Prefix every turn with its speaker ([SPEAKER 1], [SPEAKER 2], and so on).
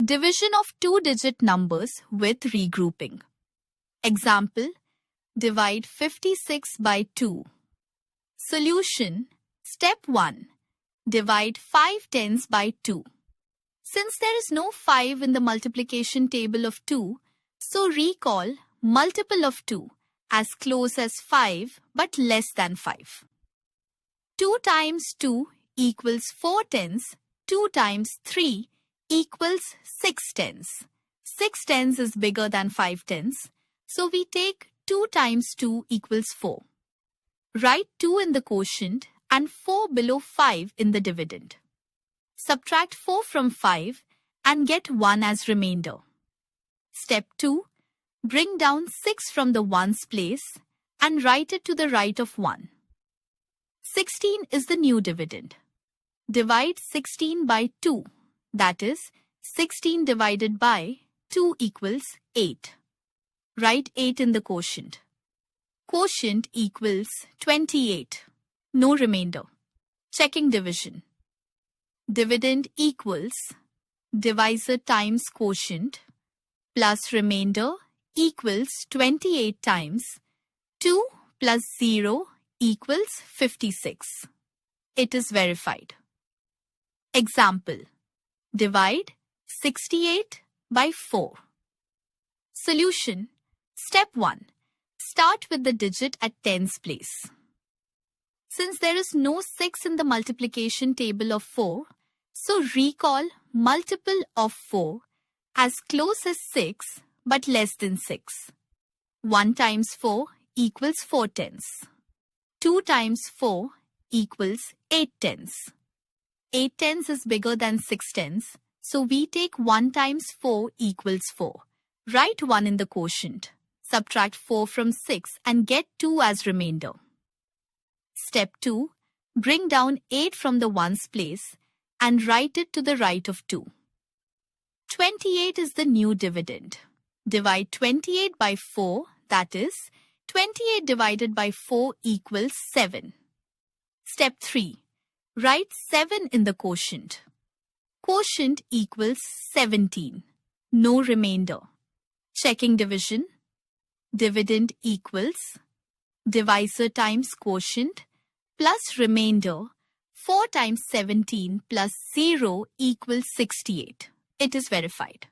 [SPEAKER 1] Division of two-digit numbers with regrouping. Example, divide 56 by 2. Solution, step 1. Divide 5 tens by 2. Since there is no 5 in the multiplication table of 2, so recall multiple of 2 as close as 5 but less than 5. 2 times 2 equals 4 tens. 2 times 3 equals 6 tens. 6 tens is bigger than 5 tens, so we take 2 times 2 equals 4. Write 2 in the quotient and 4 below 5 in the dividend. Subtract 4 from 5 and get 1 as remainder. Step 2. Bring down 6 from the ones place and write it to the right of 1. 16 is the new dividend. Divide 16 by 2. That is, 16 divided by 2 equals 8. Write 8 in the quotient. Quotient equals 28. No remainder. Checking division. Dividend equals divisor times quotient plus remainder equals 28 times 2 plus 0 equals 56. It is verified. Example, divide 68 by 4. Solution, step 1. Start with the digit at tens place. Since there is no 6 in the multiplication table of 4, so recall multiple of 4 as close as 6 but less than 6. 1 times 4 equals 4 tens. 2 times 4 equals 8 tens. 8 tens is bigger than 6 tens, so we take 1 times 4 equals 4. Write 1 in the quotient. Subtract 4 from 6 and get 2 as remainder. Step 2. Bring down 8 from the ones place and write it to the right of 2. 28 is the new dividend. Divide 28 by 4, that is, 28 divided by 4 equals 7. Step 3. Write 7 in the quotient. Quotient equals 17. No remainder. Checking division. Dividend equals divisor times quotient plus remainder. 4 times 17 plus 0 equals 68. It is verified.